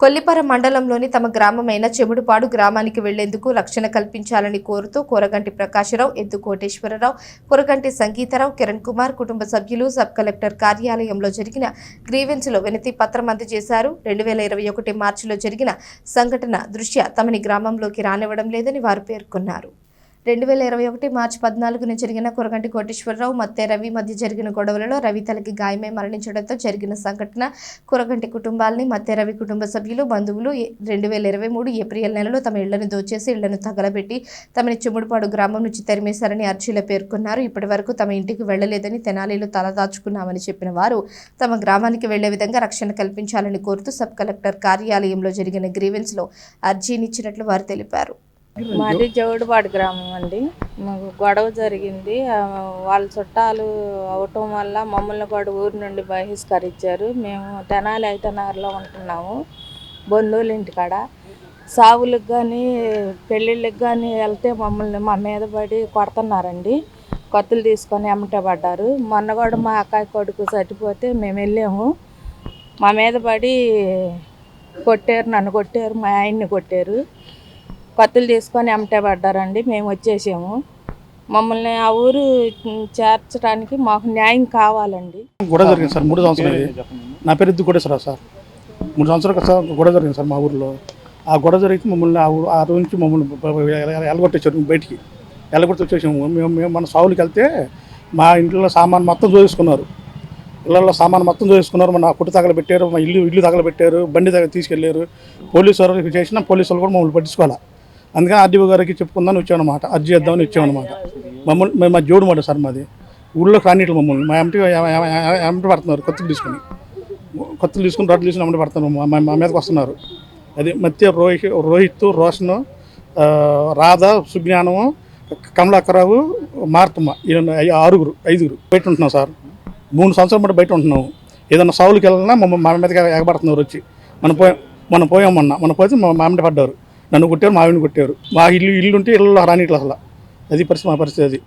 కొల్లిపర మండలంలోని తమ గ్రామమైన చెముడుపాడు గ్రామానికి వెళ్లేందుకు రక్షణ కల్పించాలని కోరుతూ కోరగంటి ప్రకాశరావు, ఎద్దు కోటేశ్వరరావు, కొరగంటి సంగీతరావు, కిరణ్ కుమార్ కుటుంబ సభ్యులు సబ్ కలెక్టర్ కార్యాలయంలో జరిగిన గ్రీవెన్స్ లో వినతి పత్రం అందజేశారు. 2021 మార్చిలో జరిగిన సంఘటన దృష్ట్యా తమని గ్రామంలోకి రానివ్వడం లేదని వారు పేర్కొన్నారు. 2021 మార్చి 14న జరిగిన కొరగంటి కోటేశ్వరరావు, మత్తే రవి మధ్య జరిగిన గొడవలలో రవి తలకి గాయమై మరణించడంతో జరిగిన సంఘటన కొరగంటి కుటుంబాలని, మత్తే రవి కుటుంబ సభ్యులు, బంధువులు 2023 ఏప్రిల్ నెలలో తమ ఇళ్లను దోచేసి ఇళ్లను తగలబెట్టి తమని చెముడుపాడు గ్రామం నుంచి తరిమేశారని అర్జీలో పేర్కొన్నారు. ఇప్పటి వరకు తమ ఇంటికి వెళ్లలేదని, తెనాలిలో తలదాచుకున్నామని చెప్పిన వారు తమ గ్రామానికి వెళ్లే విధంగా రక్షణ కల్పించాలని కోరుతూ సబ్ కలెక్టర్ కార్యాలయంలో జరిగిన గ్రీవెన్స్ లో అర్జీనిచ్చినట్లు వారు తెలిపారు. మాది జవుడుపాడు గ్రామం అండి. మాకు గొడవ జరిగింది. వాళ్ళ చుట్టాలు అవటం వల్ల మమ్మల్ని కూడా ఊరి నుండి బహిష్కరించారు. మేము తెనాలి ఐతనారులో ఉంటున్నాము, బంధువుల ఇంటికాడ. సావులకు కానీ పెళ్ళిళ్ళకి కానీ వెళ్తే మమ్మల్ని మా మీద పడి కొడుతున్నారండి. కత్తులు తీసుకొని ఎమ్మటే పడ్డారు. మొన్న కూడా మా అక్కాయి కొడుకు చచ్చిపోతే మేము వెళ్ళాము. మా మీద పడి కొట్టారు, నన్ను కొట్టారు, మా ఆయన్ని కొట్టారు. కత్తులు తీసుకొని ఎమ్మటే పడ్డారండి. మేము వచ్చేసాము. మమ్మల్ని ఆ ఊరు చేర్చడానికి మాకు న్యాయం కావాలండి. గొడవ జరిగింది సార్ 3 సంవత్సరాలు. నా పేరు ఎద్దు కోటేశ్వరరావు సార్. 3 సంవత్సరాలు గొడవ జరిగింది సార్ మా ఊరిలో. ఆ గొడవ జరిగితే మమ్మల్ని ఆ రోజు నుంచి మమ్మల్ని ఎలగొట్టేసారు, బయటికి ఎలగొట్టి వచ్చేసాము. మేము మన సావులకి వెళ్తే మా ఇంట్లో సామాన్ మొత్తం చూసుకున్నారు. ఇళ్లలో సామాన్ మొత్తం చూసుకున్నారు. మన కుట్టు తగలబెట్టారు, మా ఇల్లు తగలబెట్టారు, బండి తీసుకెళ్లారు. పోలీసు వాళ్ళకి చేసినా పోలీసు వాళ్ళు కూడా మమ్మల్ని పట్టించుకోవాలి. అందుకని ఆర్డీఓ గారికి చెప్పుకుందామని వచ్చామన్నమాట, అర్జీ చేద్దామని వచ్చామన్నమాట. మమ్మల్ని మా జోడు మాట సార్ మాది. ఊళ్ళోకి రానిట్లు మమ్మల్ని మా ఎంటి పడుతున్నారు. కత్తులు తీసుకుని రొట్టెలు తీసుకుని అమ్మటి పడుతున్నారు. మా మీదకి వస్తున్నారు. అది మధ్య రోహిత్, రోషన్, రాధ, సుజ్ఞానము, కమలాకరావు, మార్తమ్మ, 5గురు బయట ఉంటున్నాం సార్. 3 సంవత్సరాలు బట్టి బయట ఉంటున్నాము. ఏదన్నా సావులకి వెళ్ళినా మా మీదకి ఎగబడుతున్నారు వచ్చి. మనం పోయామన్నా పోతే మా అమ్మటి పడ్డారు. నన్ను కొట్టారు, మా ఆవిడని కొట్టారు. మా ఇల్లు ఉంటే ఇళ్ళలో రానిట్లు అసలు. అది పరిస్థితి, మా పరిస్థితి అది.